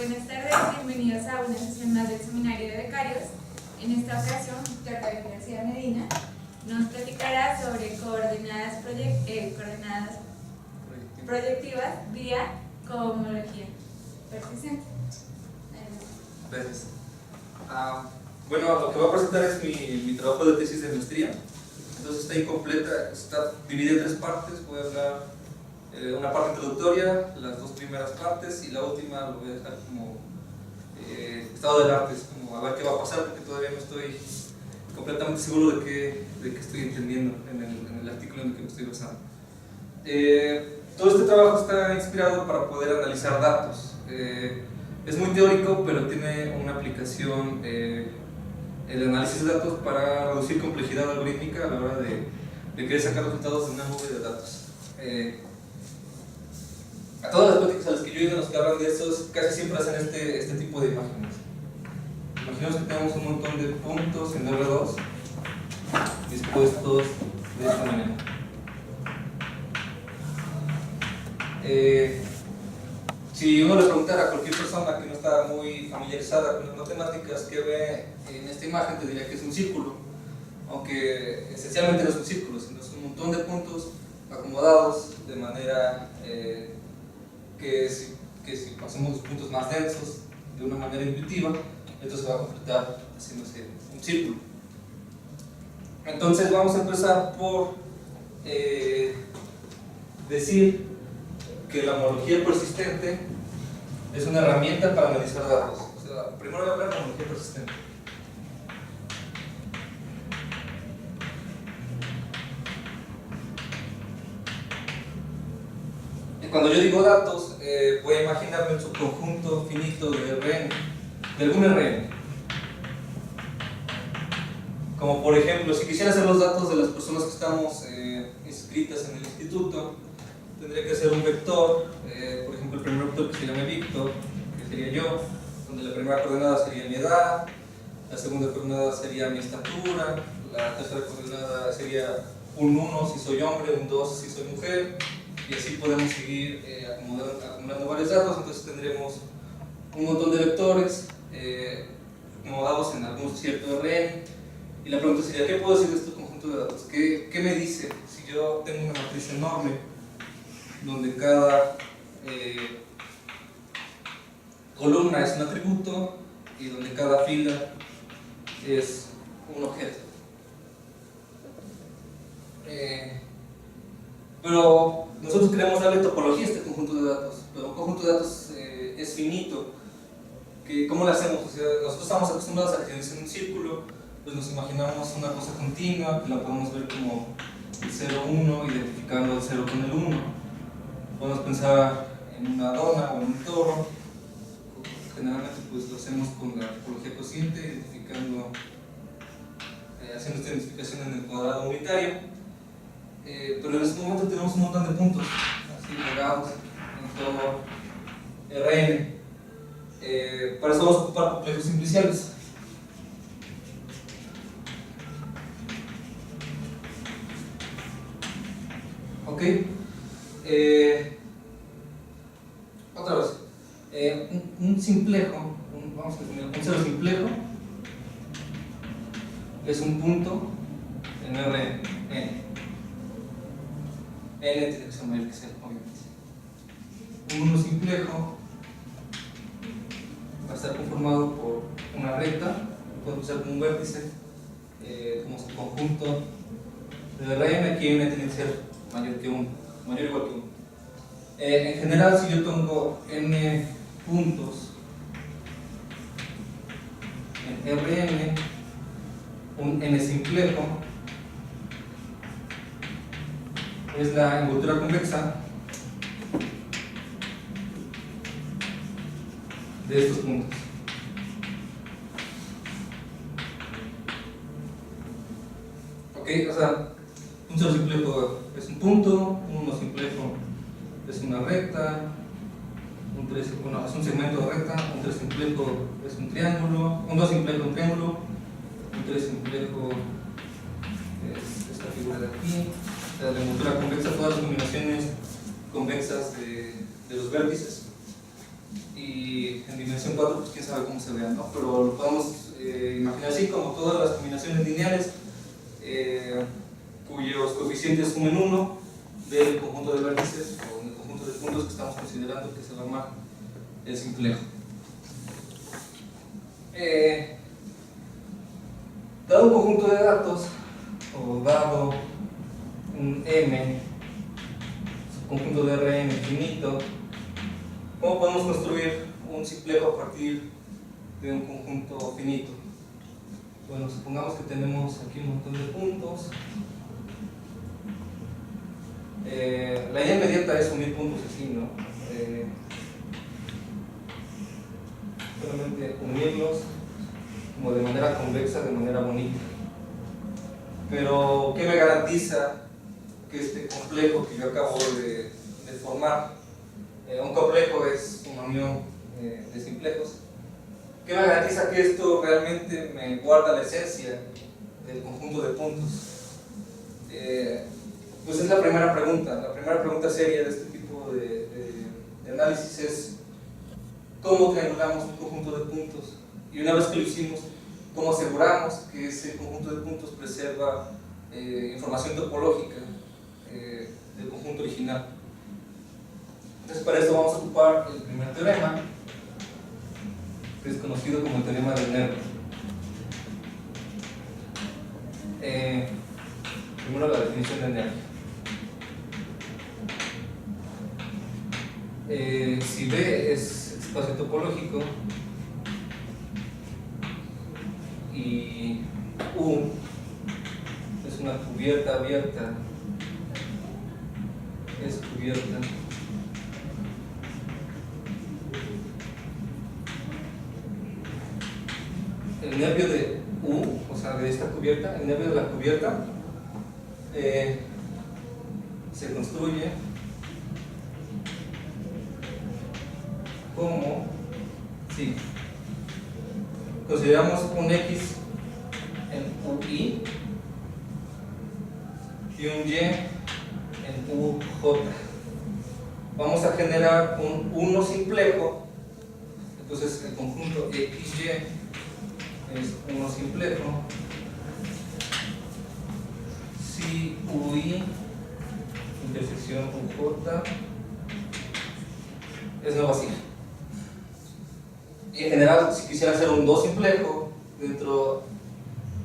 Buenas tardes, bienvenidos a una sesión más del Seminario de Becarios. En esta ocasión, Dr. García Medina nos platicará sobre coordenadas proyectivas vía cohomología persistente. Gracias. Bueno, lo que voy a presentar es mi trabajo de tesis de maestría. Entonces está incompleta, está dividida en tres partes. Voy a hablar una parte introductoria, las dos primeras partes, y la última lo voy a dejar como estado del arte, como a ver qué va a pasar, porque todavía no estoy completamente seguro de qué estoy entendiendo en el artículo en el que me estoy basando. Todo este trabajo está inspirado para poder analizar datos. Es muy teórico, pero tiene una aplicación, el análisis de datos, para reducir complejidad algorítmica a la hora de querer sacar resultados de una nube de datos. A todas las pláticas a las que yo he ido, los que hablan de estos, casi siempre hacen este tipo de imágenes. Imaginemos que tenemos un montón de puntos en R2 dispuestos de esta manera. Si uno le preguntara a cualquier persona que no está muy familiarizada con las matemáticas que ve en esta imagen, te diría que es un círculo, aunque esencialmente no es un círculo, sino es un montón de puntos acomodados de manera que si pasamos los puntos más densos de una manera intuitiva, esto se va a completar haciéndose un círculo. Entonces vamos a empezar por decir que la homología persistente es una herramienta para analizar datos. O sea, primero voy a hablar de homología persistente. Y cuando yo digo datos, voy a imaginarme un subconjunto finito de Rn, de algún Rn. Como por ejemplo, si quisiera hacer los datos de las personas que estamos inscritas en el instituto, tendría que ser un vector, por ejemplo el primer vector que se llame Víctor, que sería yo, donde la primera coordenada sería mi edad, la segunda coordenada sería mi estatura, la tercera coordenada sería un 1 si soy hombre, un 2 si soy mujer, y así podemos seguir acumulando varios datos. Entonces tendremos un montón de vectores acomodados en algún cierto Rn, y la pregunta sería, ¿qué puedo decir de este conjunto de datos? ¿Qué me dice si yo tengo una matriz enorme donde cada columna es un atributo y donde cada fila es un objeto? Pero nosotros queremos darle topología a este conjunto de datos, pero un conjunto de datos es finito. ¿Cómo lo hacemos? O sea, nosotros estamos acostumbrados a que en un círculo, pues nos imaginamos una cosa continua, que la podemos ver como el 0, 1, identificando el 0 con el 1. Podemos pensar en una dona o en un toro. Generalmente pues lo hacemos con la topología cociente, identificando, haciendo esta identificación en el cuadrado unitario. Pero en este momento tenemos un montón de puntos así pegados en todo Rn. Para eso vamos a ocupar complejos simpliciales. Ok. Otra vez. Un simplejo, vamos a definir un cero simplejo, es un punto en Rn. N tiene que ser mayor que 0, obviamente. Un 1 simplejo va a estar conformado por una recta, puede ser como un vértice, como su conjunto de Rn. Aquí N tiene que ser mayor que 1, mayor o igual que 1. En general, si yo tengo n puntos en Rn, un n simplejo es la envoltura convexa de estos puntos. Ok, o sea, un cero simplejo es un punto, un 1 simplejo es una recta, un 3, bueno, es un segmento de recta, un 3 simplejo es un triángulo, un 2 simplejo un triángulo, un 3 simplejo es esta figura de aquí. La envoltura convexa, todas las combinaciones convexas de los vértices, y en dimensión 4, pues quién sabe cómo se vea, ¿no? Pero lo podemos imaginar así, como todas las combinaciones lineales cuyos coeficientes sumen 1 del conjunto de vértices o del conjunto de puntos que estamos considerando que se va a llamar el simplejo. Dado un conjunto de datos o dado un M, conjunto de Rn infinito, ¿cómo podemos construir un simplejo a partir de un conjunto finito? Bueno, supongamos que tenemos aquí un montón de puntos. La idea inmediata es unir puntos así, ¿no? Solamente unirlos como de manera convexa, de manera bonita. Pero, ¿qué me garantiza que este complejo que yo acabo de formar, un complejo es una unión de simplejos, ¿qué me garantiza que esto realmente me guarda la esencia del conjunto de puntos? Pues es la primera pregunta. La primera pregunta seria de este tipo de análisis es ¿cómo triangulamos un conjunto de puntos? Y una vez que lo hicimos, ¿cómo aseguramos que ese conjunto de puntos preserva información topológica del conjunto original? Entonces, para esto vamos a ocupar el primer teorema, que es conocido como el teorema del nervio. Primero la definición de nervio. Si B es espacio topológico y U es una cubierta abierta, es cubierta el nervio de U, o sea de esta cubierta, el nervio de la cubierta se construye como si consideramos un X en UI y un Y en UJ. Vamos a generar un 1 simplejo, entonces el conjunto XY es 1 simplejo si UI intersección UJ es no vacía. Y en general, si quisiera hacer un 2 simplejo dentro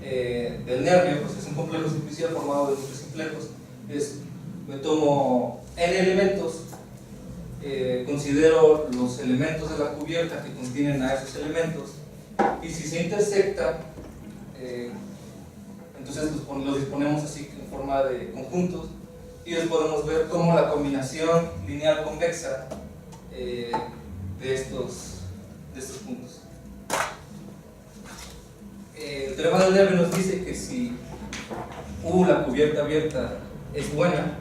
del nervio, pues es un complejo simplicial formado de 2 simplejos. Me tomo n elementos, considero los elementos de la cubierta que contienen a esos elementos, y si se intersectan, entonces los disponemos así en forma de conjuntos, y después podemos ver cómo la combinación lineal convexa de estos puntos. El teorema del nervio nos dice que si U, la cubierta abierta, es buena,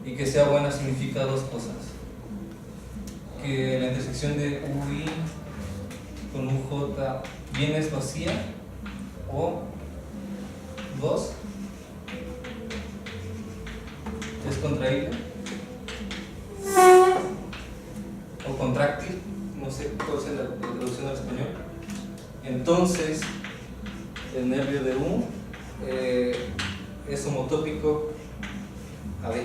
y que sea buena significa dos cosas: que la intersección de UI con UJ bien es vacía, o dos, es contraíble o contráctil, no sé cuál es la traducción al español. Entonces el nervio de U es homotópico a B.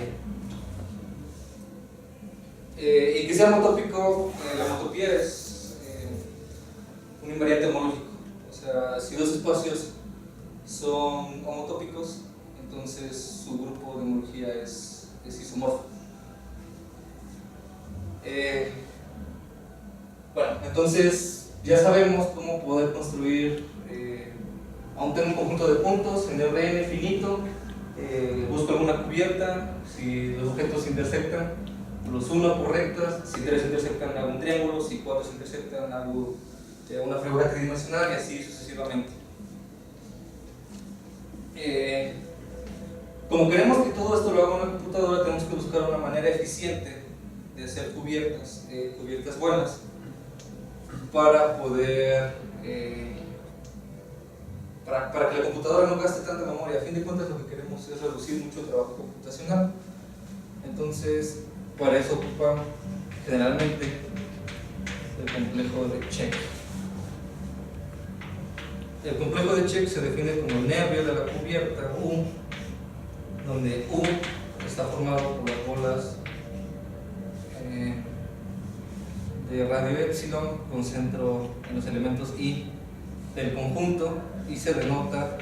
Y que sea homotópico, la homotopía es un invariante homológico. O sea, si dos espacios son homotópicos, entonces su grupo de homología es isomorfo. Bueno, entonces ya sabemos cómo poder construir, aún tengo un conjunto de puntos en Rn finito, busco alguna cubierta, si los objetos se intersectan, los uno por rectas, si 3 se intersectan hago un triángulo, si 4 se intersectan hago una figura tridimensional y así sucesivamente. Como queremos que todo esto lo haga una computadora, tenemos que buscar una manera eficiente de hacer cubiertas buenas, para poder para que la computadora no gaste tanta memoria. A fin de cuentas lo que queremos es reducir mucho el trabajo computacional. Entonces, para eso ocupan generalmente el complejo de Čech. El complejo de Čech se define como el nervio de la cubierta U, donde U está formado por las bolas de radio epsilon con centro en los elementos I del conjunto, y se denota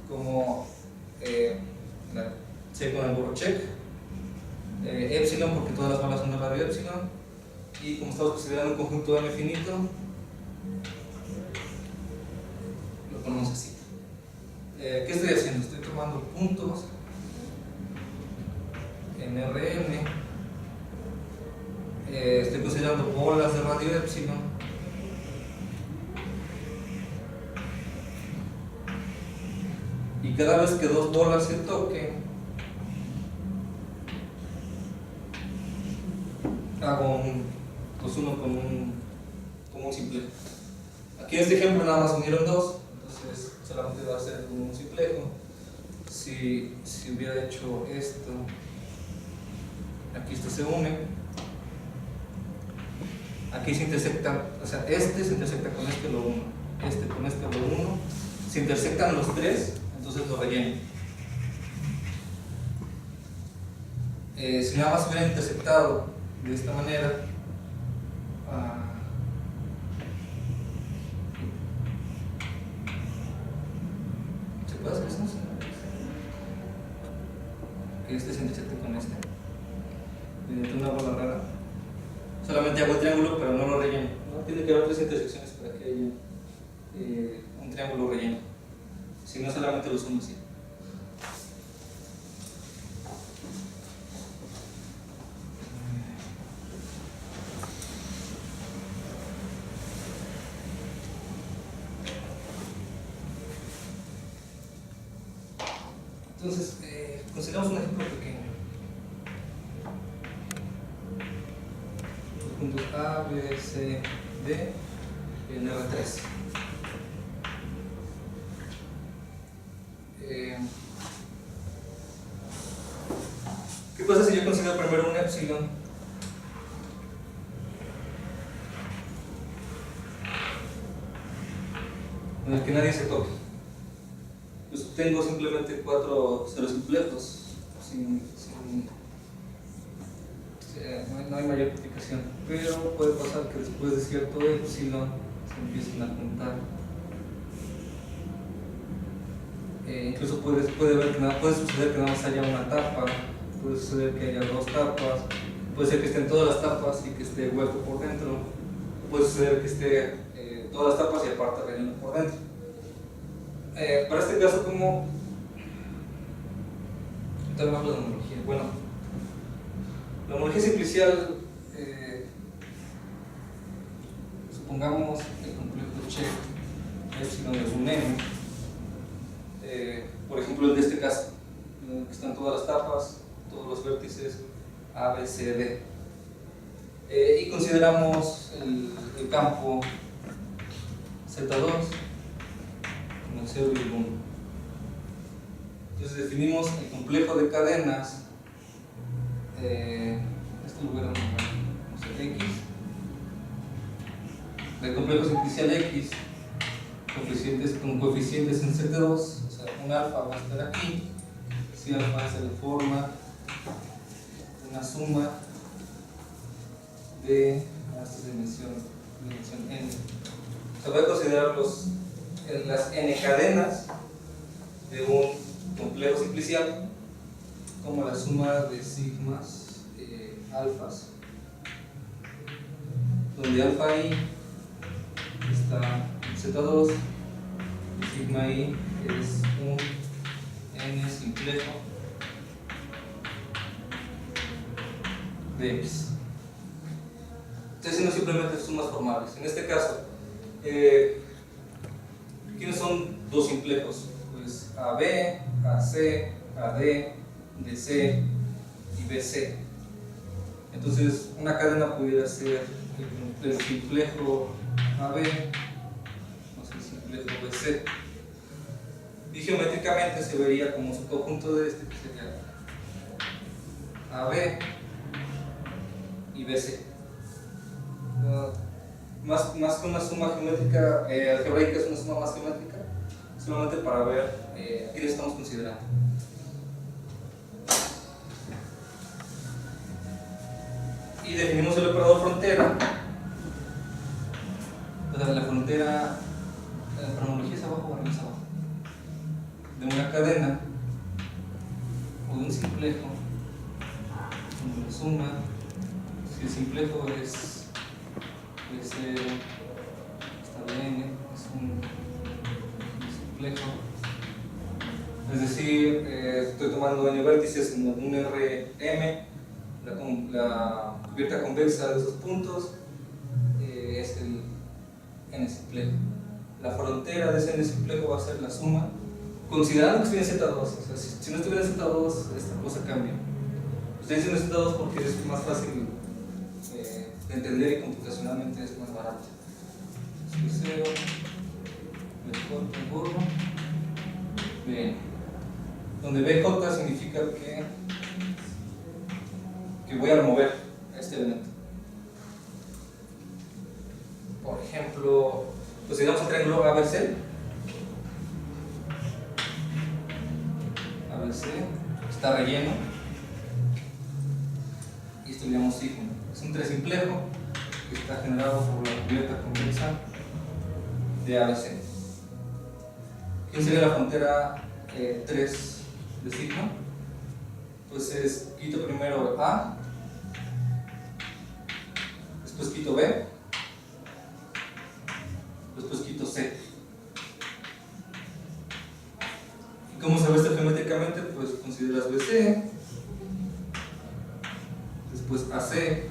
como C con el burro Čech, epsilon porque todas las bolas son de radio epsilon, y como estamos considerando un conjunto M finito, lo ponemos así. ¿Qué estoy haciendo? Estoy tomando puntos en Rn, estoy considerando bolas de radio epsilon, y cada vez que dos bolas se toquen, hago uno con un simplejo. Aquí en este ejemplo nada más unieron dos, entonces solamente va a ser un simplejo. Si hubiera hecho esto, aquí esto se une, aquí se intersectan, o sea, este se intersecta con este, lo uno, este con este, lo uno, se intersectan los tres, entonces lo relleno. Si nada más hubiera intersectado de esta manera, ¿se puede hacer eso? Que este se intersecte con este mediante una bola rara. Solamente hago el triángulo, pero no lo relleno, ¿no? Tiene que haber tres intersecciones para que haya un triángulo relleno. Si no, solamente lo sumo así. Entonces, consideramos un ejemplo pequeño. Los puntos A, B, C, D en R3. ¿Qué pasa si yo considero primero un epsilon? En el que nadie se toque. Pues tengo simplemente 4 ceros complejos, no hay mayor complicación, pero puede pasar que después de cierto epsilon se empiecen a juntar. Incluso puede suceder que nada más haya una tapa, puede suceder que haya dos tapas, puede ser que estén todas las tapas y que esté hueco por dentro, puede suceder que esté todas las tapas y aparte relleno por dentro. Para este caso, ¿cómo tenemos la homología? Bueno, la homología simplicial, supongamos el complejo Čech epsilon es un M, por ejemplo el de este caso, en el que están todas las tapas, todos los vértices A, B, C, D, y consideramos el campo Z2 con el 0 y el 1. Entonces definimos el complejo de cadenas, este lugar vamos a X, del complejo simplicial X con coeficientes en Z2, o sea, un alfa va a estar aquí, si alfa se le forma una suma de esta dimensión n. Se va a considerar las n cadenas de un complejo simplicial como la suma de sigmas alfas, donde alfa i está en Z2 y sigma i es un n simplejo de x. Estoy haciendo simplemente sumas formales. En este caso, ¿quiénes son dos simplejos? Pues AB, AC, AD, DC y BC. Entonces, una cadena pudiera ser el simplejo AB más el simplejo BC. Y geométricamente se vería como su conjunto de este, que sería AB y BC. Más que una suma geométrica, algebraica es una suma más geométrica, solamente para ver a quién estamos considerando. Y definimos el operador frontera. La frontera, la cronología es abajo o arriba es abajo, de una cadena o de un simplejo, donde la suma, si el simplejo es está bien, es un simplejo, es decir, estoy tomando n vértices en un Rm, la cubierta convexa de esos puntos es el n simplejo. La frontera de ese n simplejo va a ser la suma, considerando que estoy en Z2. O sea, si no estuviera en Z2, esta cosa cambia. Estoy diciendo Z2 porque es más fácil de entender y computacionalmente es más barato. Es 0, BJ burro. Bien. Donde BJ significa que voy a remover este elemento. Por ejemplo, consideramos el triángulo ABC. ABC está relleno y esto le llamamos sigma. Es un tresimplejo que está generado por la cubierta convexa de ABC. ¿Quién sería la frontera 3 de sigma? Pues quito primero A, después quito B, después quito C. ¿Y cómo se ve esto geométricamente? Pues consideras BC, después AC,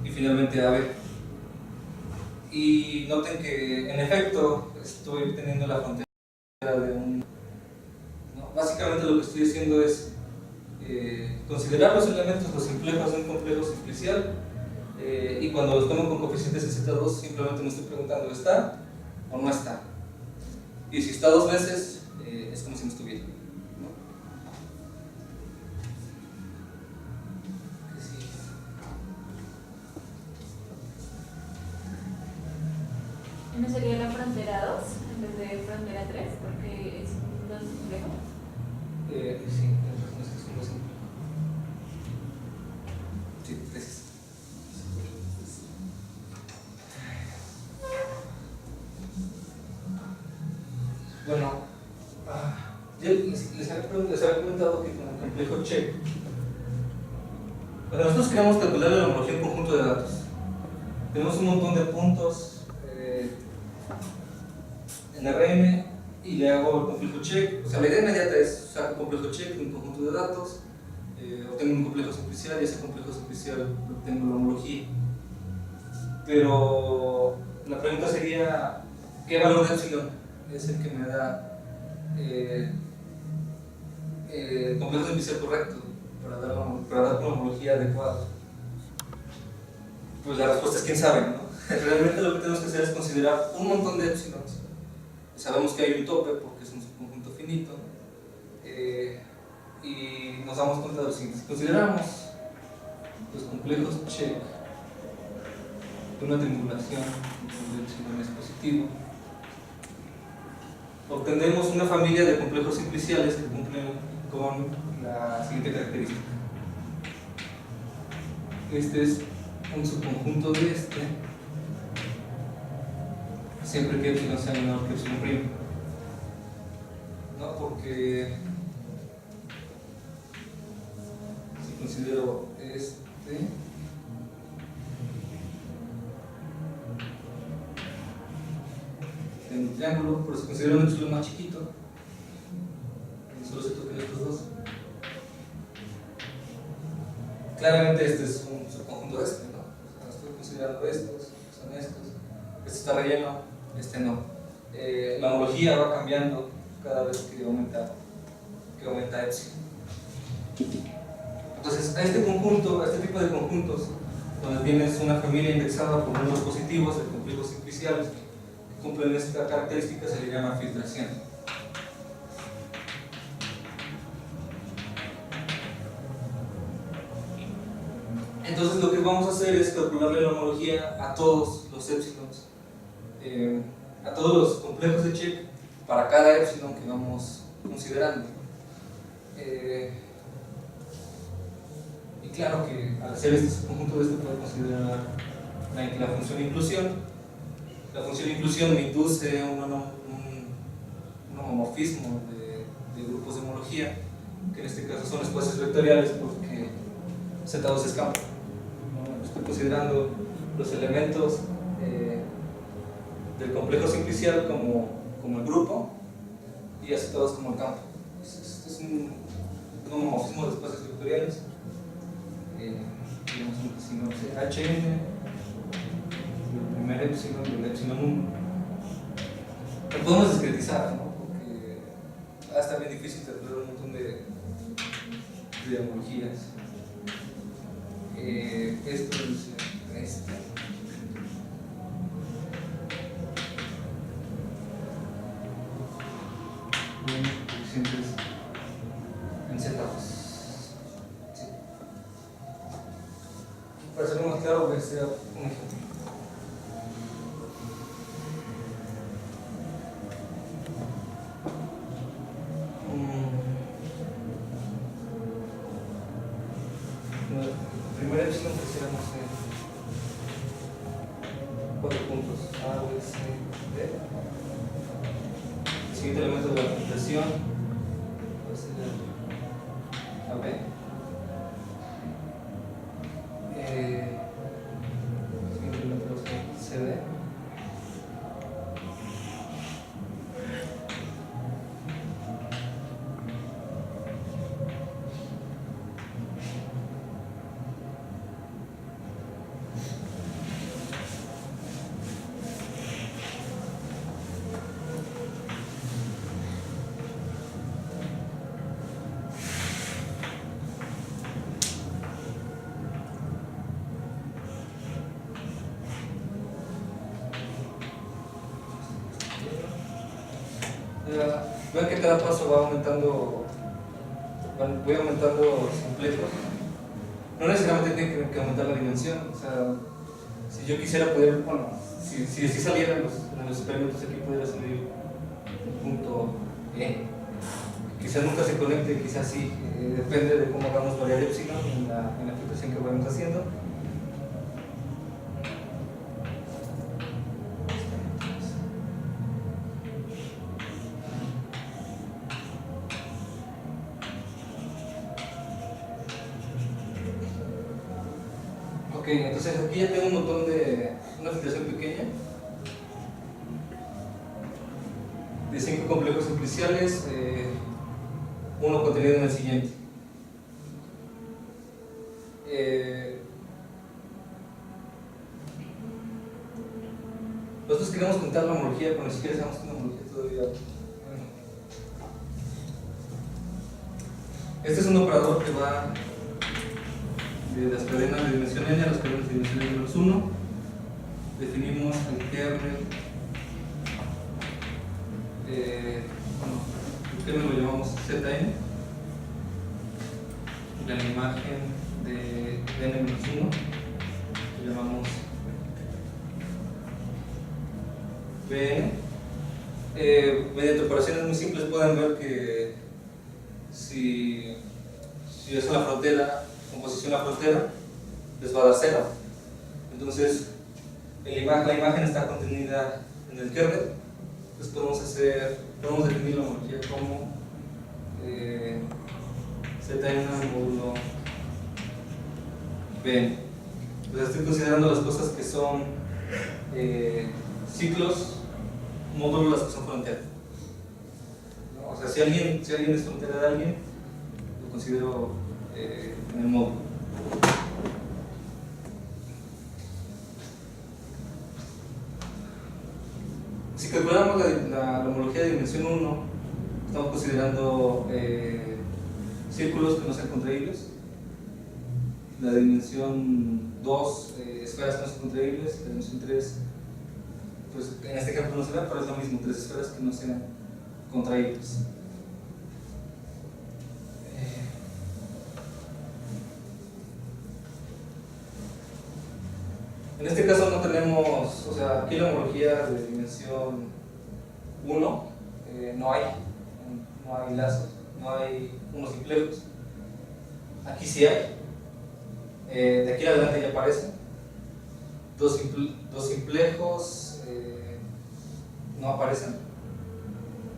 y finalmente AB. Y noten que en efecto estoy obteniendo la frontera de un... ¿no? Básicamente lo que estoy haciendo es considerar los elementos, los simplejos de un complejo simplicial, y cuando los tomo con coeficientes en Z2 simplemente me estoy preguntando ¿está o no está? Y si está dos veces es como si no estuviera, ¿no? ¿Qué sigue? ¿No sería la frontera 2 en vez de frontera 3? Porque es un no complejo. Sí, no es que es un simple. Sí, gracias. Bueno, ya les había comentado que con el complejo check, cuando nosotros queremos calcular la homología de un conjunto de datos, tenemos un montón de puntos en RM y le hago el complejo check. O sea, la idea inmediata es usar un complejo check en un conjunto de datos, obtengo un complejo simplicial y ese complejo simplicial obtengo la homología. Pero la pregunta sería, ¿qué valor de epsilon es el que me da el complejo simplicial correcto para dar una homología adecuada? Pues la respuesta es quién sabe, ¿no? Realmente lo que tenemos que hacer es considerar un montón de epsilons. Sabemos que hay un tope porque es un subconjunto finito, y nos damos cuenta de lo siguiente: si consideramos los complejos check de una triangulación donde epsilon es positivo, obtendremos una familia de complejos simpliciales que cumplen con la siguiente característica. Este es un subconjunto de este, siempre que epsilon sea menor que epsilon primo, ¿no? Porque si considero este en un triángulo, pero si considero un epsilon más chiquito, solo se tocan estos dos, claramente este es un subconjunto de este, ¿no? O sea, estoy considerando estos, son estos, este está relleno, este no. La homología va cambiando cada vez que aumenta epsilon. Entonces, a este conjunto, a este tipo de conjuntos, donde tienes una familia indexada por números positivos de complejos simpliciales que cumplen esta característica, se le llama filtración. Entonces lo que vamos a hacer es calcularle la homología a todos los épsilons, a todos los complejos de Check para cada épsilon que vamos considerando. Y claro que al hacer este conjunto de esto puedo considerar la función inclusión. La función inclusión me induce un homomorfismo de grupos de homología, que en este caso son espacios vectoriales porque Z2 es campo. ¿No? Estoy considerando los elementos del complejo simplicial como el grupo y a Z2 como el campo. Este es un homomorfismo de espacios vectoriales. Digamos un HN, el primer epsilon y el epsilon 1. Lo podemos discretizar, ¿no? Porque está bien difícil calcular un montón de homologías. Esto es este. Coeficientes en Z2. Sí. Para hacerlo más claro, voy a hacer un ejemplo. El primer epsilon quisiéramos 4 puntos A, B, C, D. El siguiente elemento de la compresión va a ser el AB. El siguiente elemento va a ser CD. Vean que cada paso va aumentando, voy aumentando los complejos. No necesariamente tiene que aumentar la dimensión. O sea, si yo quisiera poder, bueno, si salieran los experimentos aquí, pudiera salir un punto E. Quizás nunca se conecte, quizás sí, depende de cómo hagamos variar epsilon en la aplicación que vayamos haciendo. Ok, entonces aquí ya tengo un montón de una filtración pequeña de 5 complejos simpliciales, uno contenido en el siguiente. Nosotros queremos contar la homología, pero ni siquiera sabemos que una homología todavía. Bueno. Este es un operador que va de las cadenas de dimensión n a las cadenas de dimensión n menos 1. Definimos el kernel, bueno, el kernel lo llamamos Zn, la imagen de n menos 1 lo llamamos Bn. Mediante operaciones muy simples pueden ver que si es una frontera, composición a la frontera, les va a dar 0. Entonces, la imagen está contenida en el kernel. Entonces podemos definir la homología como Zn módulo Bn. Entonces estoy considerando las cosas que son ciclos, módulo las que son frontera. ¿No? O sea, si alguien es frontera de alguien, lo considero en el módulo. Si calculamos la homología de dimensión 1, estamos considerando círculos que no sean contraíbles. La dimensión 2, esferas que no sean contraíbles. La dimensión 3, pues en este ejemplo no se ve, pero es lo mismo, 3 esferas que no sean contraíbles. En este caso no tenemos, o sea, aquí la homología de dimensión 1 no hay lazos, no hay unos simplejos. Aquí sí hay. De aquí en adelante ya aparecen. Dos simplejos no aparecen.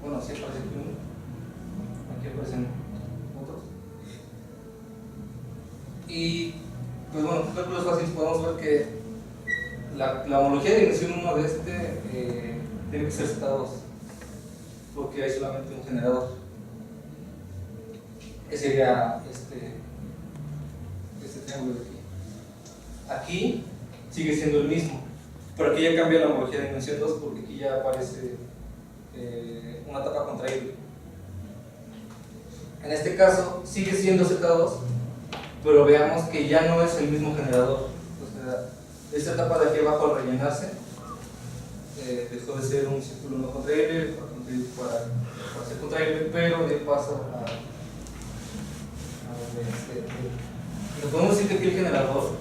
Bueno, sí aparece aquí uno. Aquí aparecen otros. Y pues bueno, con cálculos fáciles podemos ver que la homología de dimensión 1 de tiene que ser Z2, porque hay solamente un generador. Ese sería este triángulo de aquí. Aquí sigue siendo el mismo, pero aquí ya cambia la homología de dimensión 2 porque aquí ya aparece una tapa contraíble. En este caso sigue siendo Z2, pero veamos que ya no es el mismo generador. O sea, esta etapa de aquí abajo al rellenarse dejó de ser un círculo no contraíble para ser contraíble, pero dio paso a nos podemos decir que aquí el generador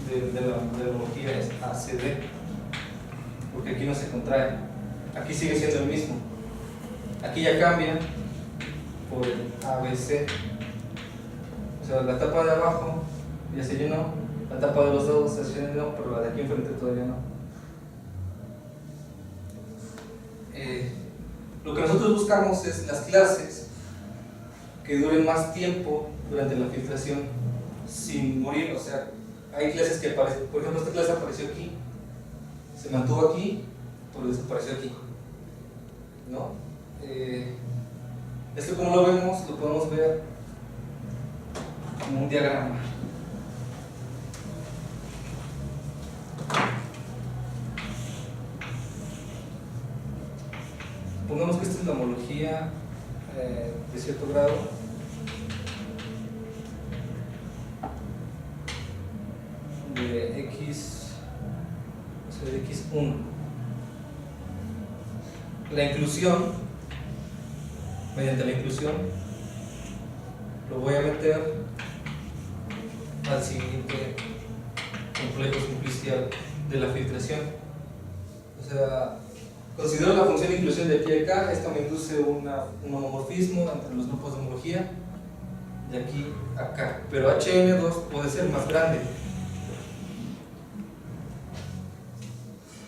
de la homología es ACD, porque aquí no se contrae, aquí sigue siendo el mismo. Aquí ya cambia por el ABC, o sea, la tapa de abajo ya se llenó, la tapa de los lados se llenó, pero la de aquí enfrente todavía no. Lo que nosotros buscamos es las clases que duren más tiempo durante la filtración sin morir. O sea, hay clases que aparecen, por ejemplo, esta clase apareció aquí, se mantuvo aquí, pero desapareció aquí, ¿no? Esto, como lo vemos, lo podemos ver como un diagrama. Pongamos que esta es la homología de cierto grado. De X, o sea, de X1. La inclusión, mediante la inclusión, lo voy a meter al siguiente complejo simplicial de la filtración. O sea, considero la función de inclusión de aquí a acá. Esto me induce un homomorfismo entre los grupos de homología de aquí a acá, pero HN2 puede ser más grande.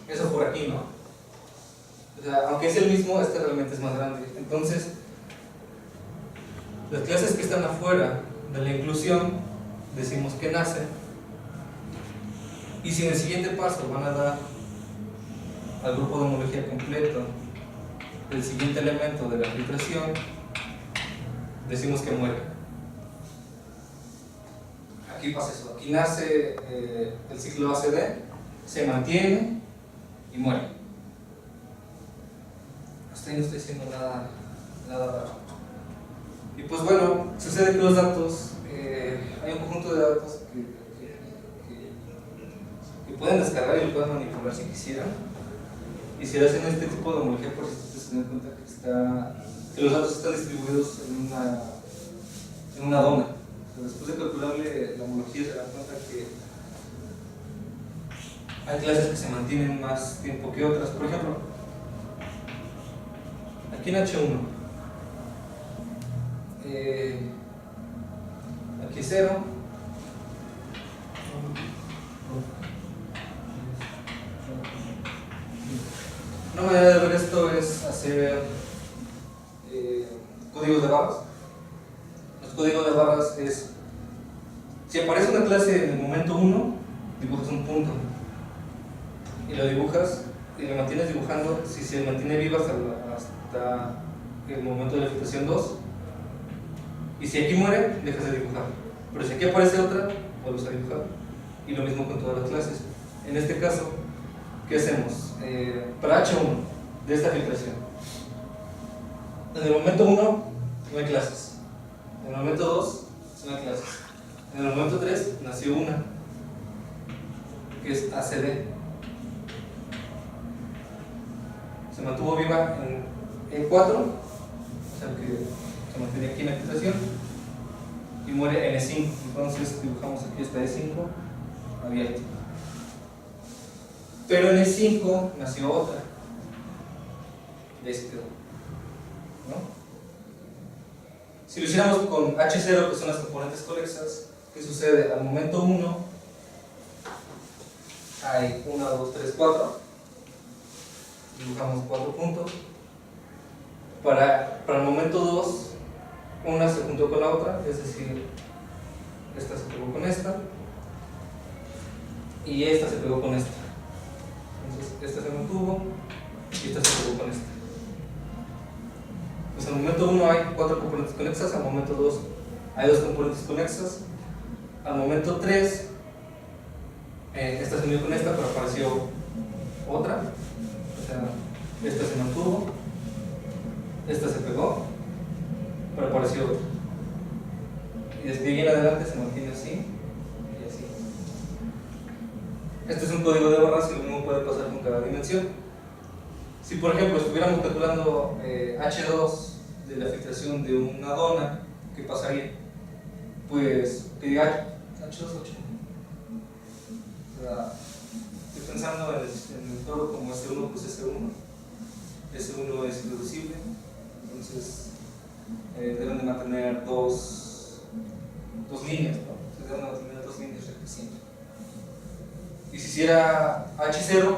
Eso por aquí, ¿no? O sea, aunque es el mismo, este realmente es más grande. Entonces, las clases que están afuera de la inclusión decimos que nacen, y si en el siguiente paso van a dar al grupo de homología completo del siguiente elemento de la filtración, decimos que muere. Aquí pasa eso, aquí nace el ciclo ACD, se mantiene y muere. Hasta ahí no estoy diciendo nada raro. Y pues bueno, sucede que los datos, hay un conjunto de datos que pueden descargar y lo pueden manipular si quisieran. Y si hacen este tipo de homología persistente, se dan cuenta que los datos están distribuidos en una dona. O sea, después de calcularle la homología, se dan cuenta que hay clases que se mantienen más tiempo que otras. Por ejemplo, aquí en H1, aquí 0, una manera de ver esto es hacer códigos de barras. Los códigos de barras es, si aparece una clase en el momento 1, dibujas un punto y lo dibujas y lo mantienes dibujando si se mantiene viva hasta el momento de la filtración 2, y si aquí muere, dejas de dibujar, pero si aquí aparece otra, vuelves a dibujar, y lo mismo con todas las clases. En este caso, ¿qué hacemos? Para H1 de esta filtración, en el momento 1 no hay clases, en el momento 2 no hay clases, en el momento 3 nació una, que es ACD, se mantuvo viva en E4, o sea que se mantiene aquí en la filtración, y muere en E5. Entonces dibujamos aquí esta E5 abierta. pero en E5 nació otra, y ahí se quedó, ¿no? Si lo hiciéramos con H0, que son las componentes conexas, ¿qué sucede? Al momento 1 hay 1, 2, 3, 4, dibujamos 4 puntos. Para el momento 2, una se juntó con la otra, es decir, esta se pegó con esta y esta se pegó con esta. Entonces, esta se mantuvo y esta se pegó con esta. Pues al momento 1 hay 4 componentes conexas, al momento 2 hay 2 componentes conexas, al momento 3 esta se unió con esta, pero apareció otra, o sea, esta se mantuvo, esta se pegó, pero apareció otra. Y desde ahí en adelante se mantiene así y así. Este es un código de barras y lo mismo puede pasar con cada dimensión. Si por ejemplo estuviéramos calculando H2 de la filtración de una dona, ¿qué pasaría? Pues que diga H2, 8. O sea, estoy pensando en el todo como S1 plus S1. S1 es irreducible, entonces deben de mantener dos líneas, ¿no? Se deben de mantener 2 líneas recrecientes. Y si hiciera H0,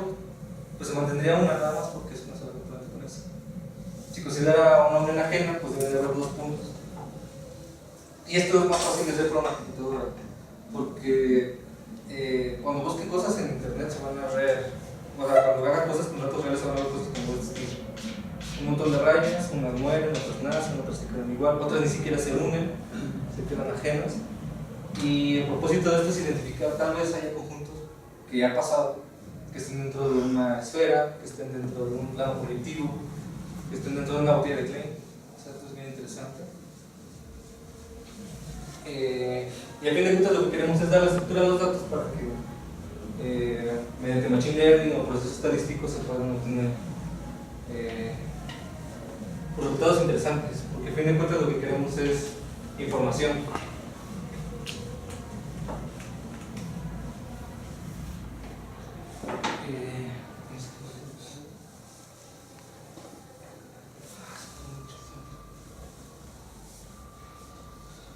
pues se mantendría una nada más porque es una sola componente conexa. Si considera una unión ajena, pues debe de haber 2 puntos. Y esto es más fácil de hacer para una computadora, porque cuando busquen cosas en internet se van a ver, o sea, cuando hagan cosas con datos reales se van a ver cosas como este. Un montón de rayas, unas mueren, otras nacen, otras se quedan igual, otras ni siquiera se unen, se quedan ajenas. Y el propósito de esto es identificar, tal vez haya conjuntos que ya han pasado, que estén dentro de una esfera, que estén dentro de un plano proyectivo, que estén dentro de una botella de Klein. O sea, esto es bien interesante. Y a fin de cuentas lo que queremos es dar la estructura de los datos para que mediante machine learning o procesos estadísticos se puedan obtener resultados interesantes, porque a fin de cuentas lo que queremos es información.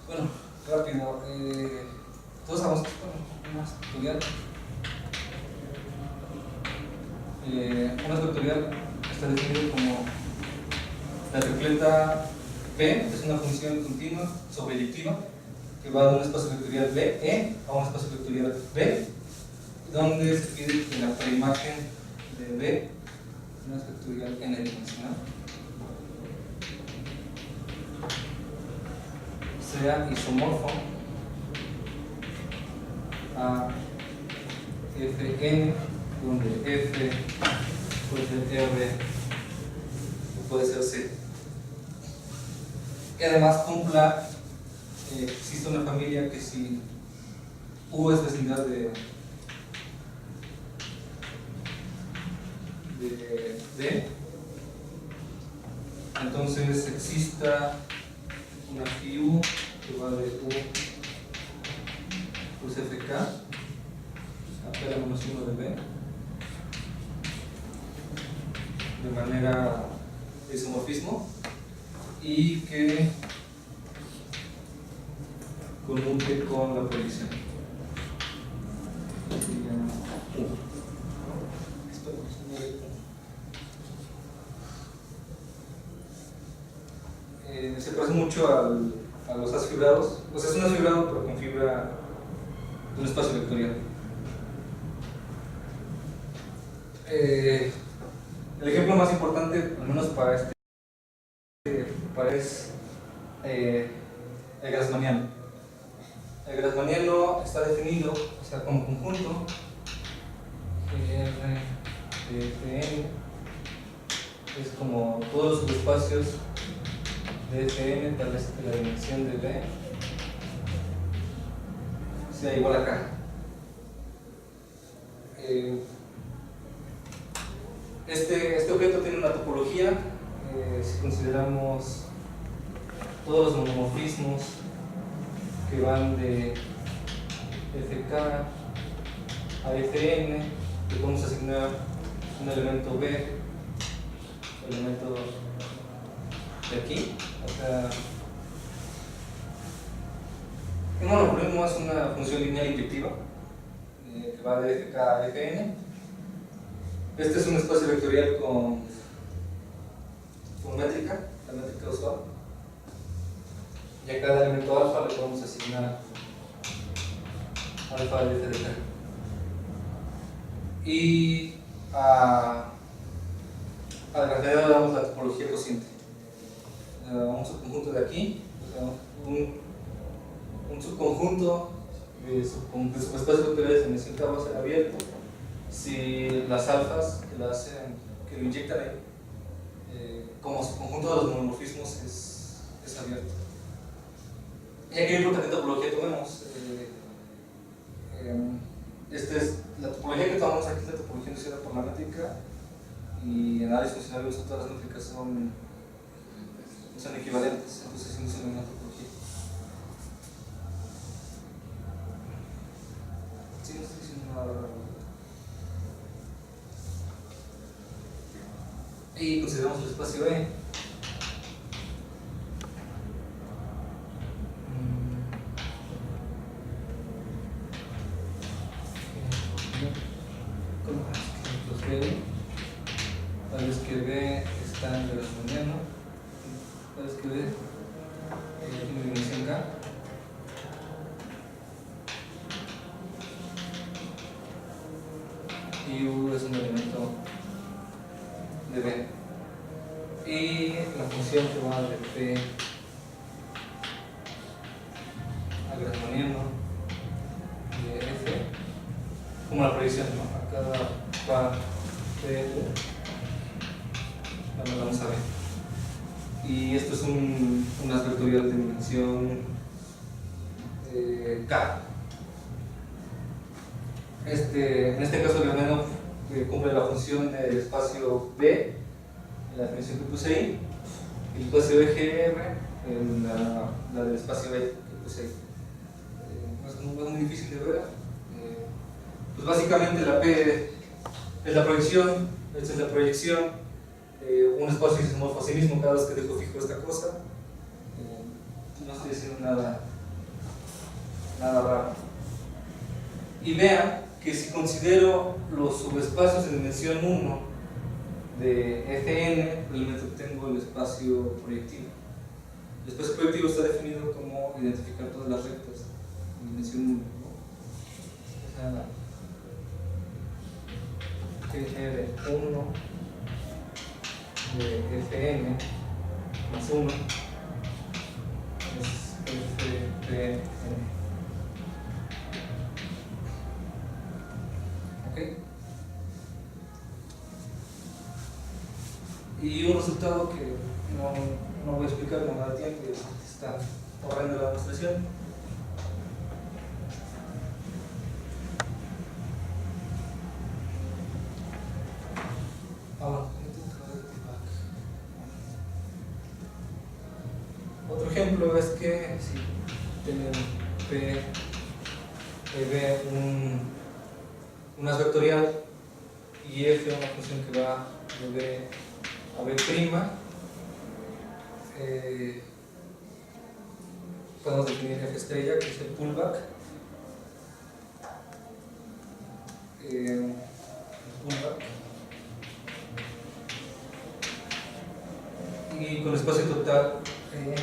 Bueno, rápido, todos sabemos que es vectorial. Una vectorial está definido como la tripleta B, es una función continua sobreyectiva que va de un espacio vectorial B, E, a un espacio vectorial B, donde se pide que la preimagen de B no es vectorial n dimensional, sea isomorfo a Fn, donde F puede ser R o puede ser C. Y además cumpla, existe una familia que si U es vecindad de D, entonces exista una phi U que va de U plus FK a P a la menos 1 de B de manera de isomorfismo y que conmute con la predicción. Se parece mucho a los haz fibrados, o sea, es un haz fibrado pero con fibra de un espacio vectorial. El ejemplo más importante, al menos para este, es el grassmanniano. El grassmanniano está definido, o sea, como conjunto R de Fn es como todos los subespacios de Fn, tal vez que la dimensión de B sea igual a K. Este objeto tiene una topología, si consideramos todos los monomorfismos que van de Fk a Fn, le podemos asignar un elemento B, elemento de aquí, acá. Un monopolismo es una función lineal inyectiva que va de fk a fn. Este es un espacio vectorial con métrica, la métrica usual. Y a cada elemento alfa le podemos asignar alfa de f de k. Y al granjero le damos la topología cociente. Un subconjunto de aquí, un subconjunto de subespacios vectoriales en dimensión k va a ser abierto si las alfas que lo inyectan ahí, como subconjunto de los monomorfismos es abierto. Y aquí por qué topología tomemos. La topología que tomamos aquí es la topología inducida por la métrica, y en análisis funcional vemos que todas las métricas son equivalentes, entonces sí es una topología. Sí, no estoy diciendo nada. Y consideramos el espacio E. Tal vez que B está en Grassmanniano, tal vez que B tiene dimensión K. Y U es un elemento de B. Y la función que va de P a Grassmanniano de F, como la proyección, ¿no? A cada par de U, lo vamos a ver. Y esto es una vectorial de dimensión K. En este caso, Grassmanniano cumple la función del espacio B en la definición que puse ahí, y el espacio EGR en la del espacio B que puse ahí. Es muy difícil de ver. Pues básicamente la P es la proyección, esta es la proyección. Un espacio isomorfo a sí mismo cada vez que dejo fijo esta cosa. No estoy diciendo nada raro. Y vean que si considero los subespacios en dimensión 1 de Fn, realmente obtengo el espacio proyectivo. El espacio proyectivo está definido como identificar todas las rectas en dimensión 1, ¿no? Gr1 de Fn más 1 es Fpn. ¿Ok? Y un resultado que no voy a explicar, no me da tiempo, está horrenda la demostración. Otro ejemplo es que si tienen P y B una vectorial y F una función que va de B a B', podemos definir F estrella, que es el pullback. Y con espacio total F',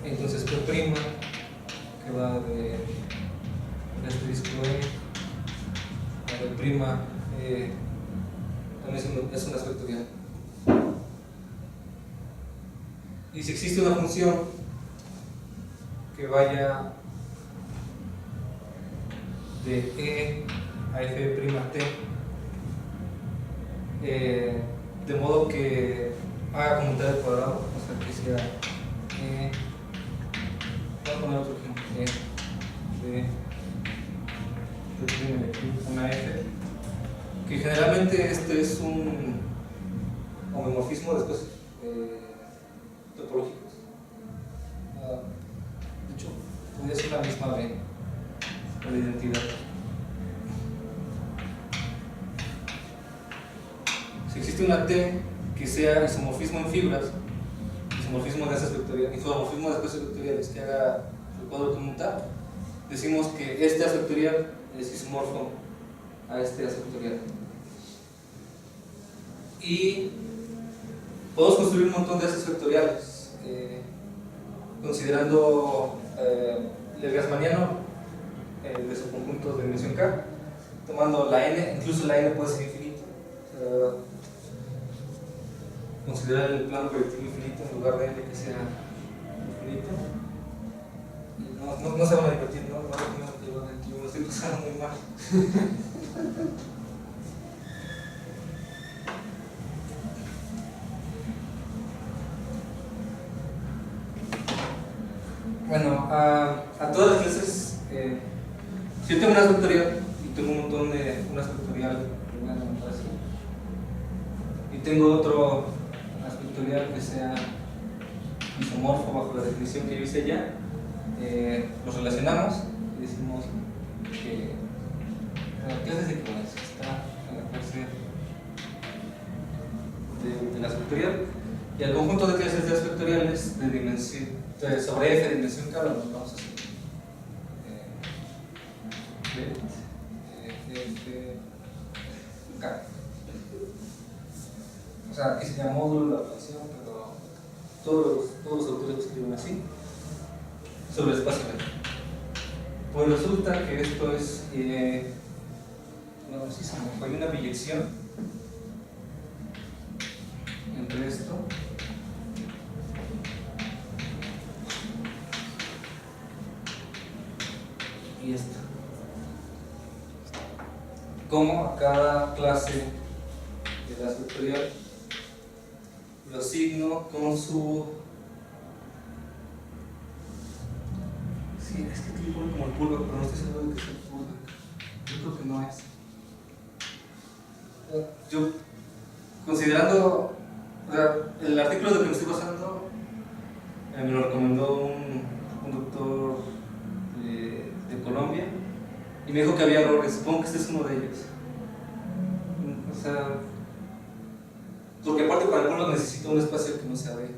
entonces P' que va de este disco E a B' también es una vectorial. Y si existe una función que vaya de E a F'T, de modo que haga conmutar el cuadrado, o sea que sea voy a poner otro ejemplo, realmente este es un homomorfismo de espacios topológicos. De hecho, podría ser la misma de la identidad. Si existe una T que sea isomorfismo en fibras, isomorfismo de esas vectoriales, isomorfismo de espacios vectoriales que haga el cuadro conmutar, decimos que este as vectorial es isomorfo a este as vectorial. Y podemos construir un montón de asas vectoriales, considerando el Grassmanniano de su conjunto de dimensión K, tomando la n, incluso la n puede ser infinito. Considerar el plano proyectivo infinito en lugar de n que sea infinito. No se van a divertir, ¿no? Me estoy pasando muy mal. Bueno, a todas las clases, si yo tengo una vectorial y tengo un montón de unas vectorial, y tengo otro vectorial que sea isomorfo bajo la definición que yo hice ya, los relacionamos y decimos que la clase de equivalencia está en la clase de las vectorial, y al conjunto de clases de las vectoriales de dimensión sobre f de dimensión K lo vamos a hacer f K. O sea, aquí se llama módulo de la operación, pero todos los autores lo escriben así sobre el espacio B. Pues resulta que esto es no, sí, hay una biyección entre esto y esto. Como a cada clase de las vectorial lo asigno con su. Sí, es que aquí pone como el pullback, pero no estoy seguro de que sea el pullback. Yo creo que no es. Yo, considerando, o sea, el artículo de que me estoy basando, me lo recomendó un doctor de Colombia y me dijo que había errores. Supongo que este es uno de ellos. O sea, porque aparte para el pullback necesito un espacio que no sea B.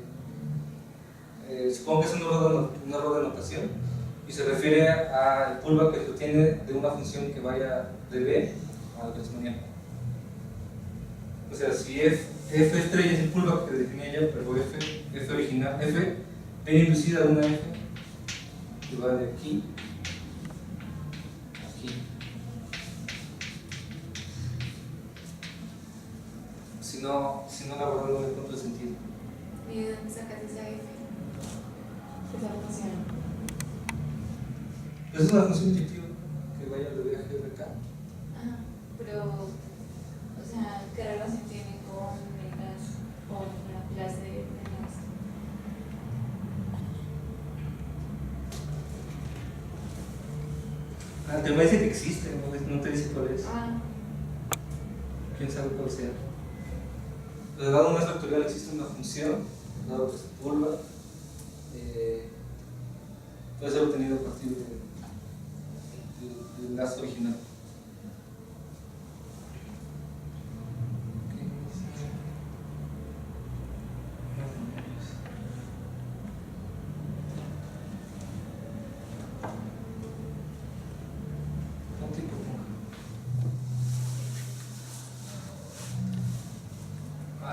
Supongo que es un error de notación y se refiere al pullback que se obtiene de una función que vaya de B al Grassmanniano. O sea, si f estrella es el pullback que definía ya, pero f original, f viene inducida de una f que va de aquí a aquí. Si no la verdad no le encuentro el sentido. ¿Y de dónde sacas esa f? Esa función. Es una función inyectiva que vaya de B a G de K. Ah, pero, o sea, ¿qué relación tiene con la clase de las? Te me dice que existe, no te dice cuál es. Ah. Quién sabe cuál sea. Pero dado una vectorial existe una función, dado que se pullback, puede ser obtenido a partir del lazo original.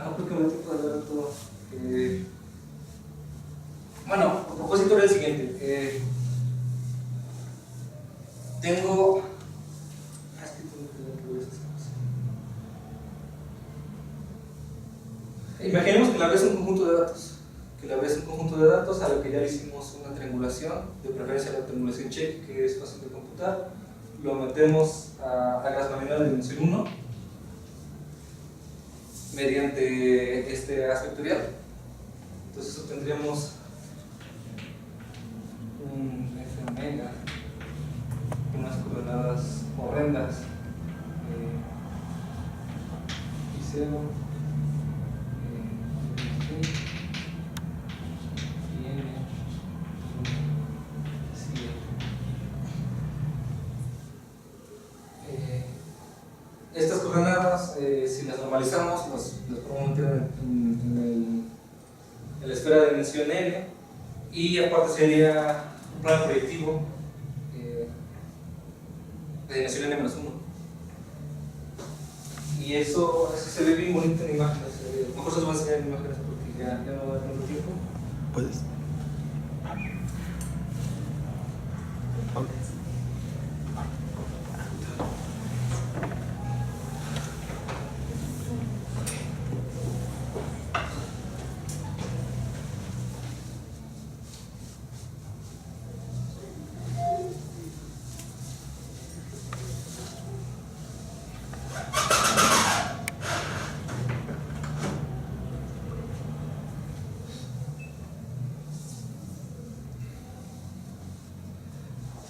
No creo que me tengo que hablar todo. Bueno, a propósito era el siguiente. Tengo. Es que tengo que ver estas cosas. Imaginemos que la B es un conjunto de datos. Que la B es un conjunto de datos a lo que ya le hicimos una triangulación, de preferencia la triangulación check, que es fácil de computar. Lo metemos a Grassmanniano de dimensión 1 mediante este as vectorial. Entonces obtendríamos un f omega con unas coordenadas horrendas 0, y N, 7. Estas coordenadas, si las normalizamos, las podemos meter en la esfera de dimensión N, y aparte sería un plano proyectivo de dimensión N-1. Y eso se ve bien bonito en imágenes. Mejor se los voy a enseñar en imágenes porque ya no va a dar tanto tiempo. ¿Puedes?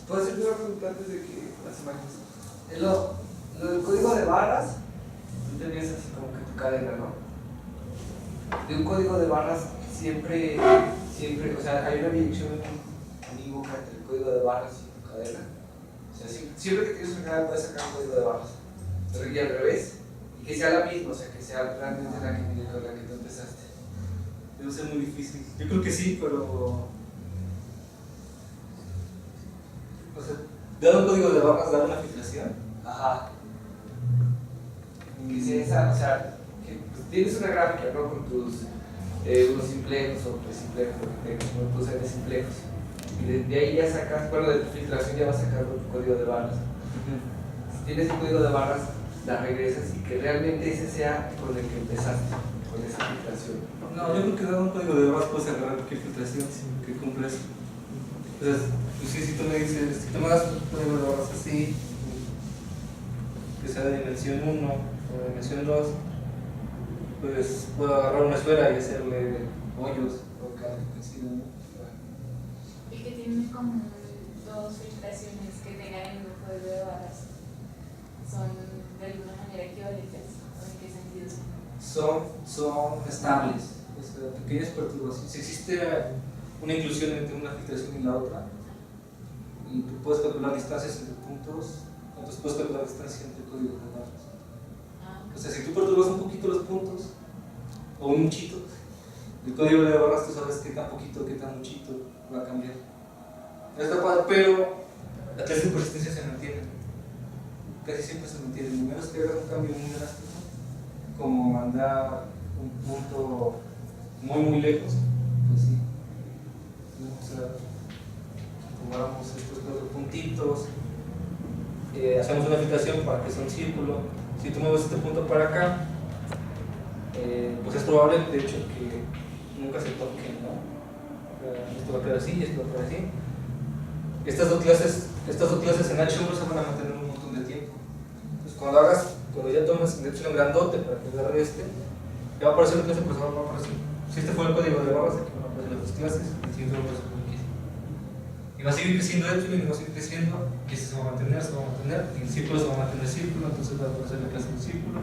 ¿Puedo hacerte una pregunta antes de que las imágenes? Lo del código de barras, tú tenías así como que tu cadena, ¿no? De un código de barras siempre, o sea, hay una dirección unívoca entre el código de barras y tu cadena. O sea, siempre que tienes una cadena puedes sacar un código de barras. Pero y al revés, y que sea la misma, o sea, que sea realmente la que tú empezaste. Debe ser muy difícil. Yo creo que sí, pero. O sea, dado un código de barras, da una filtración. Ajá. Que sea esa, o sea, que pues, tienes una gráfica, ¿no? Con tus unos simplejos o tres simplejos, lo que tengas, con tus n simplejos. Y de ahí ya sacas, bueno, de tu filtración ya vas sacando tu código de barras. Si tienes el código de barras, la regresas y que realmente ese sea con el que empezaste, con esa filtración. No, yo creo que dado un código de barras puedes agarrar cualquier filtración que cumpla eso. O sea, pues sí, si tú me dices, si tú me das un código de barras así, que sea de dimensión 1 o de dimensión 2, pues puedo agarrar una esfera y hacerle hoyos o cada que coincida, ¿no? Y que tiene como dos filtraciones que tengan el mismo código de barras. ¿Son de alguna manera equivalentes? ¿O en qué sentido? Son estables, o sea, pequeñas perturbaciones. Si existe una inclusión entre una filtración y la otra, y tú puedes calcular distancias entre puntos, entonces puedes calcular distancia entre códigos de barras. O sea, si tú perturbas un poquito los puntos, o un muchito, el código de barras tú sabes qué tan poquito, qué tan muchito va a cambiar. Está padre, pero la clase de persistencia se mantiene. Casi siempre se mantiene. A menos que hagas un cambio muy drástico, como mandar un punto muy lejos, pues sí. O sea, tomamos estos cuatro puntitos, hacemos una filtración para que sea un círculo. Si tú mueves este punto para acá, pues es probable, de hecho, que nunca se toquen, ¿no? Esto va a quedar así y esto va a quedar así. Estas dos clases en H1 se van a mantener un montón de tiempo. Entonces, cuando ya tomes el Epsilon grandote para que agarre este, ya va a aparecer una clase, pues va a aparecer. Si este fue el código de barras, aquí van a aparecer las dos clases, el siguiente va a aparecer aquí. Y va a seguir creciendo Epsilon y va a seguir creciendo, y este se va a mantener, y el círculo se va a mantener el círculo, entonces va a aparecer la clase del círculo.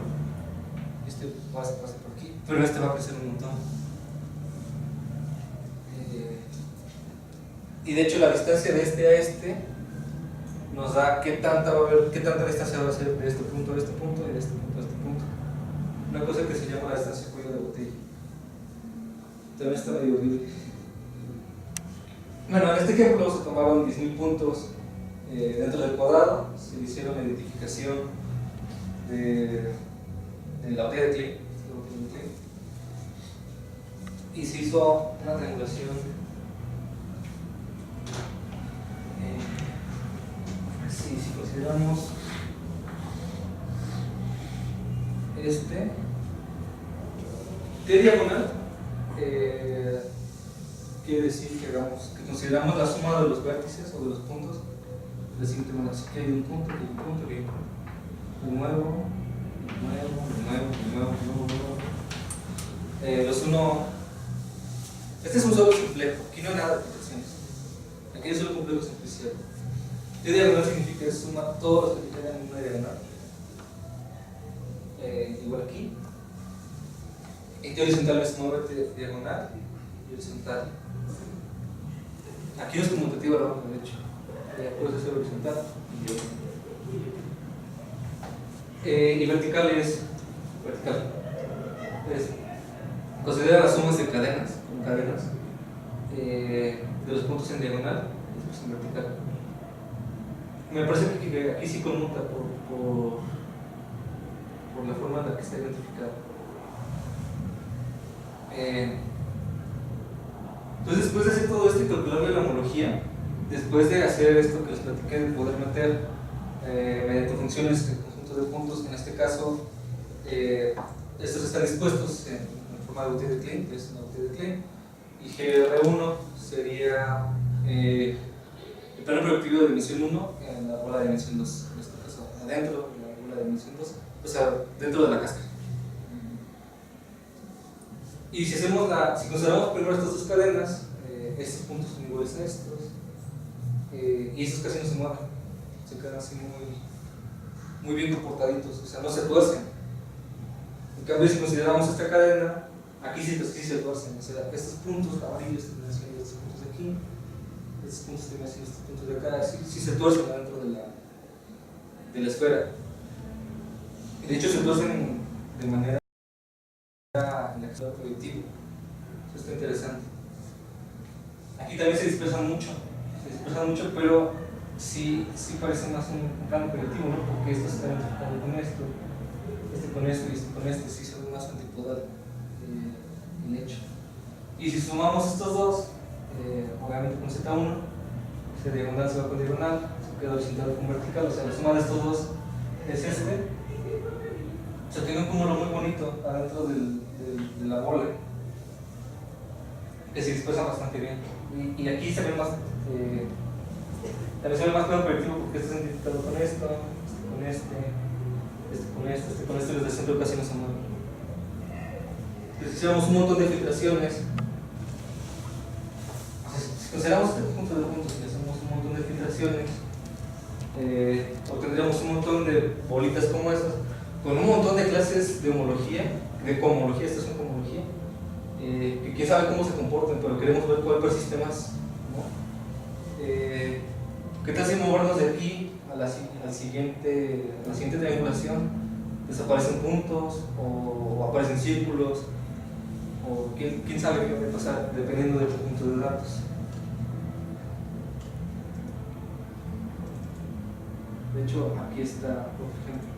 Este pasa por aquí, pero este va a crecer un montón. Y de hecho la distancia de este a este nos da qué tanta distancia va a ser de este punto a este punto y de este punto a este punto. Una cosa que se llama la distancia cuello de botella. También está medio horrible. Bueno, en este ejemplo se tomaron 10.000 puntos dentro del cuadrado, se le hicieron la identificación de la botella de Klein, y se hizo una triangulación. Si consideramos este T diagonal, quiere decir que consideramos la suma de los vértices o de los puntos de la siguiente manera. Así que hay un punto, que hay un punto, que hay un punto. Los uno. Este es un solo complejo, aquí no hay nada de proporciones. Aquí es solo complejo simplicial. T diagonal significa que suma todos los que quedan en una diagonal. Igual aquí. En horizontal es muévete diagonal y horizontal. Aquí no es conmutativa la hoja, de hecho. Ya puedes hacer horizontal y vertical es vertical. Considera las sumas de cadenas, con cadenas de los puntos en diagonal y después en vertical. Me parece que aquí sí conmuta por la forma en la que está identificado. Entonces, después de hacer todo esto y calcular la homología, después de hacer esto que les platiqué, de poder meter mediante funciones el conjunto de puntos, en este caso, estos están dispuestos en forma de Gautier de Klein, que es una Gautier de Klein, y GR1 sería el plano proyectivo de dimensión 1 en la bola de dimensión 2, en este caso, adentro de la bola de dimensión 2, o sea, dentro de la cáscara. Y si consideramos primero estas dos cadenas, estos puntos son iguales a estos, y estos casi no se mueven, se quedan así muy bien comportaditos, o sea, no se tuercen. En cambio, si consideramos esta cadena, aquí sí se tuercen, o sea, estos puntos amarillos tendrían sido estos puntos de aquí, estos puntos tendrían sido estos puntos de acá, sí se tuercen dentro de la esfera. Y de hecho, se tuercen de manera en el actor proyectivo. Eso está interesante. Aquí también se dispersan mucho, pero sí parece más un plano proyectivo, ¿no? Porque esto se está identificando con esto, con esto y con este, sí son más antipodal el hecho. Y si sumamos estos dos, obviamente con Z1, ese diagonal se va con diagonal, se queda horizontal con vertical, o sea, la suma de estos dos es este. Se tiene un cúmulo muy bonito adentro de la bola que se dispersa bastante bien. Y aquí se ve más, también se ve más plano proyectivo porque este es identificado con esto, con este, y los del centro casi no se mueven. Entonces, hiciéramos un montón de filtraciones. Si consideramos este conjunto de puntos y hacemos un montón de filtraciones, obtendríamos un montón de bolitas como estas, con un montón de clases de homología, de cohomología, estas son cohomología, que quién sabe cómo se comportan, pero queremos ver cuál persiste más, ¿no? ¿Qué tal si movernos de aquí a la siguiente triangulación? ¿Desaparecen puntos o aparecen círculos? O quién sabe qué va a pasar dependiendo del conjunto de datos. De hecho, aquí está otro ejemplo.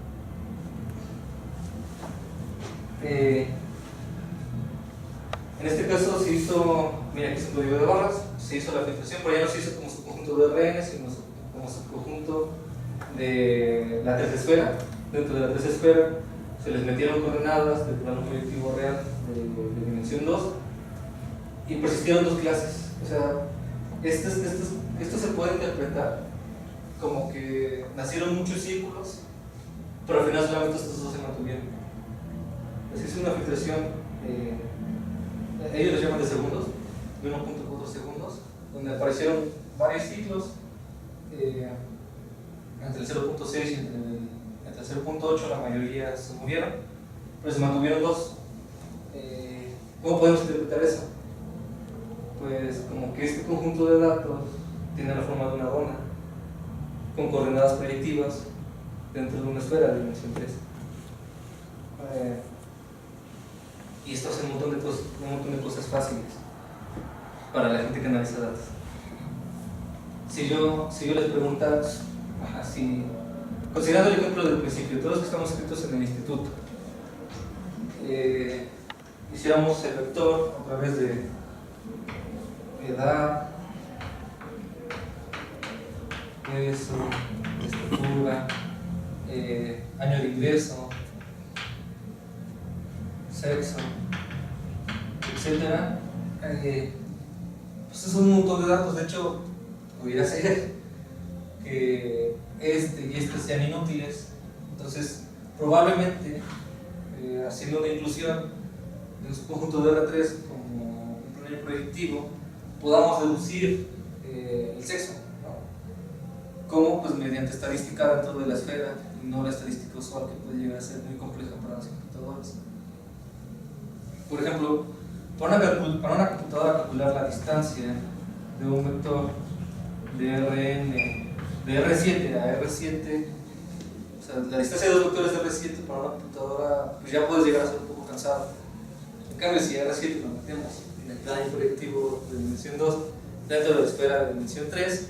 En este caso se hizo, mira, aquí es un código de barras, se hizo la filtración, pero ya no se hizo como subconjunto de RN, sino como subconjunto de la tercera esfera. Dentro de la tercera esfera se les metieron coordenadas del plano proyectivo real de dimensión 2 y persistieron dos clases. O sea, esto se puede interpretar como que nacieron muchos círculos, pero al final solamente estos dos se mantuvieron. Así es una filtración, ellos lo llaman de segundos, de 1.4 segundos, donde aparecieron varios ciclos, entre el 0.6 y entre el 0.8 la mayoría se murieron, pero se mantuvieron dos. ¿Cómo podemos interpretar eso? Pues como que este conjunto de datos tiene la forma de una dona, con coordenadas proyectivas dentro de una esfera de dimensión 3. Y esto hace un montón de cosas fáciles para la gente que analiza datos. Si yo les preguntara, considerando el ejemplo del principio, todos los que estamos escritos en el instituto, hiciéramos el vector a través de edad, peso, estatura, año de ingreso, sexo, etcétera, pues es un montón de datos. De hecho, pudiera ser que este y este sean inútiles. Entonces, probablemente, haciendo una inclusión de un conjunto de R3 como un plano proyectivo, podamos deducir el sexo, ¿no? ¿Cómo? Pues mediante estadística dentro de la esfera, y no la estadística usual que puede llegar a ser muy compleja para los computadores. Por ejemplo, para una computadora calcular la distancia de un vector de Rn de R7 a R7, o sea, la distancia de dos vectores de R7 para una computadora, pues ya puedes llegar a ser un poco cansado. En cambio, si R7 lo metemos en el plano proyectivo de dimensión 2 dentro de la esfera de dimensión 3,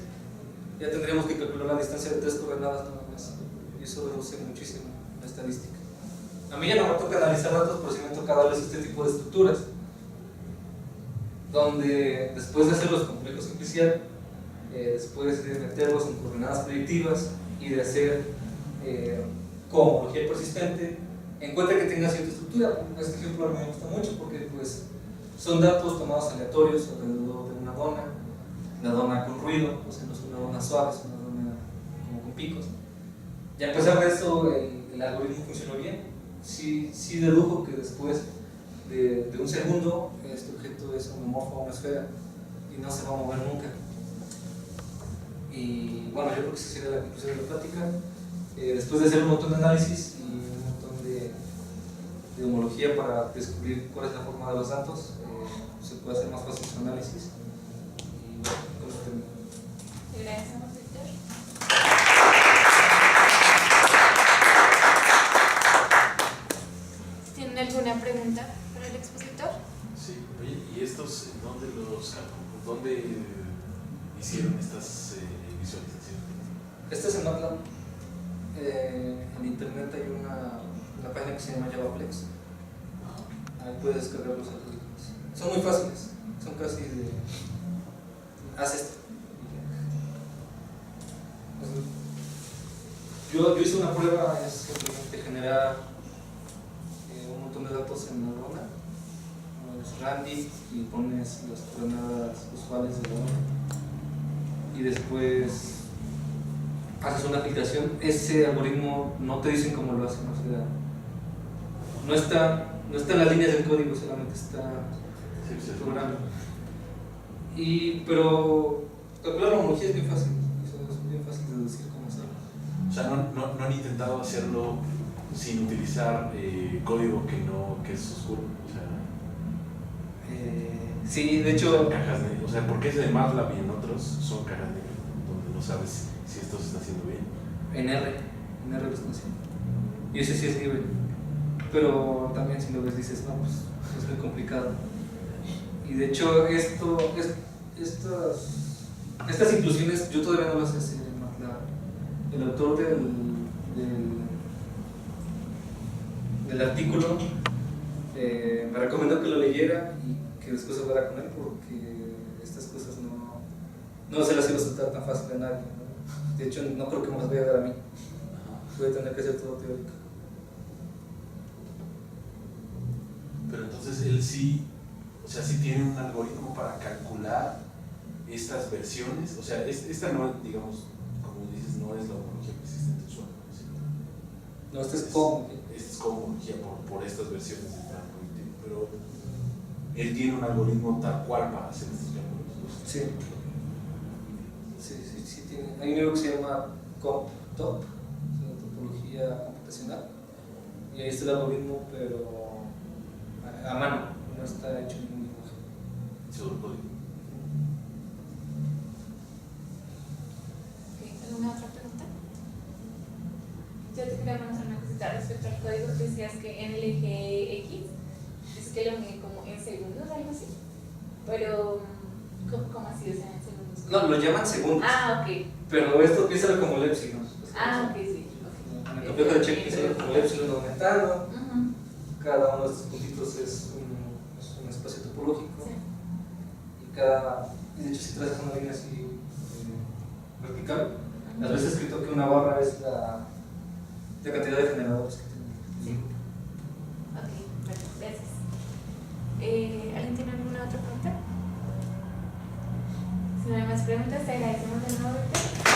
ya tendríamos que calcular la distancia de 3 coordenadas nada más, y eso reduce muchísimo la estadística. A mí ya no me toca analizar datos, pero sí me toca darles este tipo de estructuras, donde después de hacer los complejos inicial, después de meterlos en coordenadas predictivas y de hacer cohomología persistente, encuentra que tenga cierta estructura. Este ejemplo a mí me gusta mucho porque pues, son datos tomados aleatorios alrededor de una dona con ruido, o sea, no es una dona suave, es una dona como con picos. Y a pesar de eso, el algoritmo funcionó bien. Sí dedujo que después de un segundo, este objeto es homomorfo a una esfera y no se va a mover nunca. Y bueno, yo creo que esa sería la conclusión de la plática. Después de hacer un montón de análisis y un montón de homología para descubrir cuál es la forma de los datos, se puede hacer más fácil su análisis. Y bueno, con eso termino. Gracias, Víctor. ¿Tienen alguna pregunta para el expositor? Sí, oye, ¿y estos dónde hicieron estas visualizaciones? Este es en MATLAB. En internet hay una página que se llama JavaPlex. Ahí puedes descargar los algoritmos. Son muy fáciles, son casi de. Haz esto. Yo hice una prueba, es simplemente generar un montón de datos en una ronda. Es Randy y pones las coordenadas usuales de la ronda. Y después haces una aplicación. Ese algoritmo no te dicen cómo lo hacen, o sea, no está en las líneas del código, solamente está el programa. Pero calcular la homología es bien fácil, es bien fácil de deducir cómo hacerlo. O sea, no han intentado hacerlo sin utilizar código que es oscuro. O sea, sí, de hecho. Cajas negras. O sea, porque ese de MATLAB y en otros son cajas negras, donde no sabes si esto se está haciendo bien. En R lo están haciendo. Y ese sí es libre. Pero también si lo ves dices, no, pues es muy complicado. Y de hecho estas inclusiones yo todavía no las sé hacer en MATLAB. El autor del artículo me recomendó que lo leyera y que después hablara con él porque estas cosas no se las iba a soltar tan fácil a nadie, ¿no? De hecho no creo que me las vaya a dar a mí. Voy a tener que hacer todo teórico. Pero entonces él sí, o sea, sí tiene un algoritmo para calcular estas versiones. O sea, esta no, digamos, como dices, no es la homología persistente usual, ¿no? No, este es como. Esta es homología por estas versiones del plan cognitivo, pero él tiene un algoritmo tal cual para hacer estos cálculos, ¿no? Sí. Sí tiene. Hay un libro que se llama CompTop, es una topología computacional, y ahí está el algoritmo, pero a mano, no está hecho en ningún lenguaje. Seguro código. ¿Alguna otra pregunta? Yo te quería preguntar una cosita respecto al código. Decías que en el eje X es que lo mide como en segundos, algo así. Pero, ¿cómo así? O sea, en segundos. No, lo llaman segundos. Ah, ok. Pero esto piénsalo como el epsilon. Ah, ok, sí. En el complejo de Check piénsalo como el epsilon aumentando. Uh-huh. Cada uno de estos puntitos es un espacio topológico. Sí. Y de hecho, si trazas una línea así vertical, las veces escrito que una barra es la cantidad de generadores que tiene. Sí. Ok, bueno, gracias. ¿Alguien tiene alguna otra pregunta? Si no hay más preguntas, te agradecemos de nuevo, Víctor.